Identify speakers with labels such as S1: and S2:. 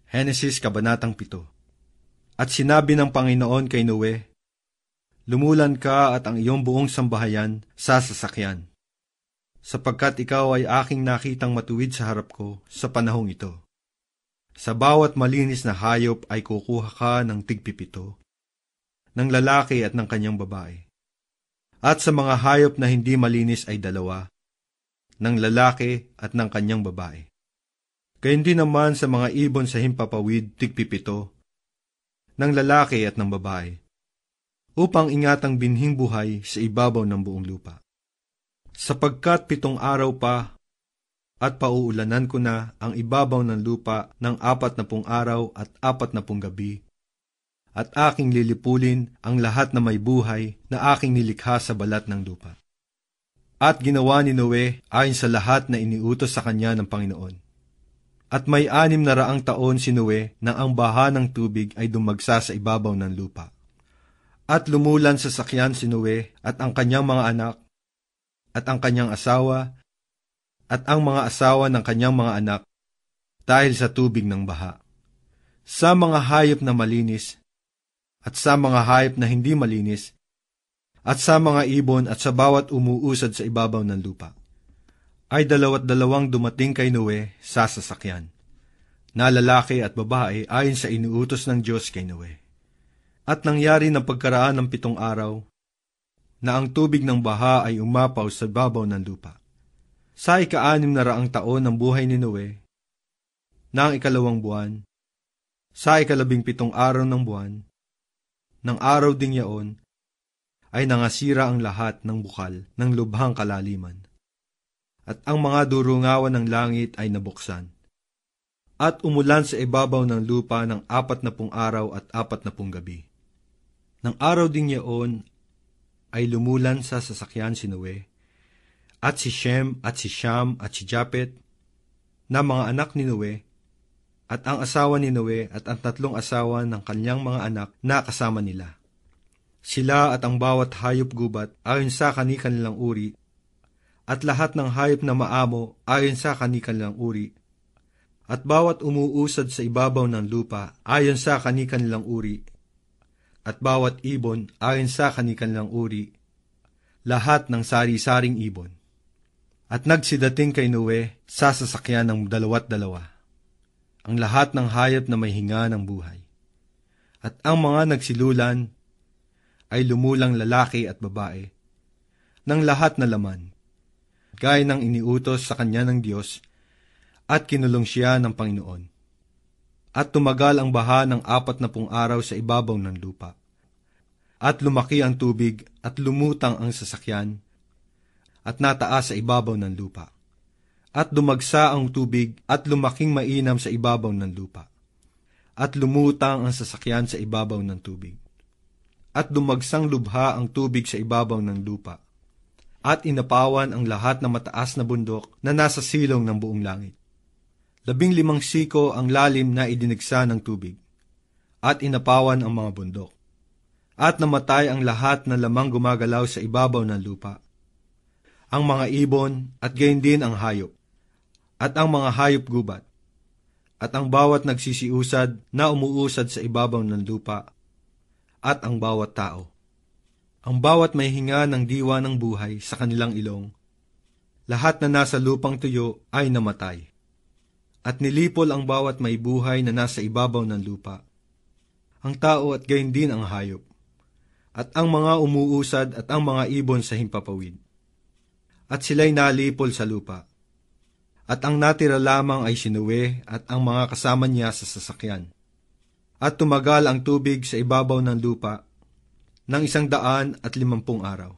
S1: Henesis Kabanatang 7. At sinabi ng Panginoon kay Noe, "Lumulan ka at ang iyong buong sambahayan sa sasakyan, sapagkat ikaw ay aking nakitang matuwid sa harap ko sa panahong ito. Sa bawat malinis na hayop ay kukuha ka ng tig-7, ng lalaki at ng kanyang babae. At sa mga hayop na hindi malinis ay 2, ng lalaki at ng kanyang babae. Gayon din naman sa mga ibon sa himpapawid, tig-7, ng lalaki at ng babae, upang ingatang binhing buhay sa ibabaw ng buong lupa. Sapagkat 7 araw pa at pauulanan ko na ang ibabaw ng lupa ng 40 araw at 40 gabi, at aking lilipulin ang lahat na may buhay na aking nilikha sa balat ng lupa." At ginawa ni Noe ayon sa lahat na iniutos sa kanya ng Panginoon. At may 600 taon si Noe nang ang baha ng tubig ay dumagsa sa ibabaw ng lupa. At lumulan sa sakyan si Noe at ang kanyang mga anak, at ang kanyang asawa, at ang mga asawa ng kanyang mga anak, dahil sa tubig ng baha. Sa mga hayop na malinis, at sa mga hayop na hindi malinis, at sa mga ibon at sa bawat umuusad sa ibabaw ng lupa, ay 2 dumating kay Noe sa sasakyan, na lalaki at babae ayon sa inuutos ng Diyos kay Noe. At nangyari ng pagkaraan ng 7 araw, na ang tubig ng baha ay umapaw sa babaw ng lupa. Sa 600 taon ng buhay ni Noe, na ang 2 buwan, sa 17 araw ng buwan, ng araw ding yaon, ay nangasira ang lahat ng bukal ng lubhang kalaliman. At ang mga durungawan ng langit ay nabuksan. At umulan sa ibabaw ng lupa ng 40 araw at 40 gabi. Nang araw ding yaon ay lumulan sa sasakyan si Noe, at si Shem at si Sham at si Japet, na mga anak ni Noe, at ang asawa ni Noe at ang 3 asawa ng kanyang mga anak na kasama nila. Sila at ang bawat hayop gubat ayon sa kani-kanilang uri, at lahat ng hayop na maamo ayon sa kani-kanilang uri, at bawat umuusad sa ibabaw ng lupa ayon sa kani-kanilang uri, at bawat ibon ayon sa kani-kanilang uri, lahat ng sari-saring ibon. At nagsidating kay Noe sa sasakyan ng 2 ang lahat ng hayop na may hinga ng buhay. At ang mga nagsilulan ay lumulang lalaki at babae, ng lahat na laman, gaya ng iniutos sa kanya ng Diyos, at kinulong siya ng Panginoon. At tumagal ang baha ng 40 araw sa ibabaw ng lupa. At lumaki ang tubig at lumutang ang sasakyan, at nataas sa ibabaw ng lupa. At dumagsa ang tubig at lumaking mainam sa ibabaw ng lupa. At lumutang ang sasakyan sa ibabaw ng tubig. At dumagsang lubha ang tubig sa ibabaw ng lupa. At inapawan ang lahat ng mataas na bundok na nasa silong ng buong langit. 15 siko ang lalim na idinigsa ng tubig, at inapawan ang mga bundok. At namatay ang lahat na lamang gumagalaw sa ibabaw ng lupa, ang mga ibon at gayon din ang hayop, at ang mga hayop gubat, at ang bawat nagsisiusad na umuusad sa ibabaw ng lupa, at ang bawat tao. Ang bawat may hinga ng diwa ng buhay sa kanilang ilong, lahat na nasa lupang tuyo ay namatay. At nilipol ang bawat may buhay na nasa ibabaw ng lupa, ang tao at gayon din ang hayop, at ang mga umuusad at ang mga ibon sa himpapawid. At sila'y nalipol sa lupa. At ang natira lamang ay si Noe at ang mga kasama niya sa sasakyan. At tumagal ang tubig sa ibabaw ng lupa ng 150 araw.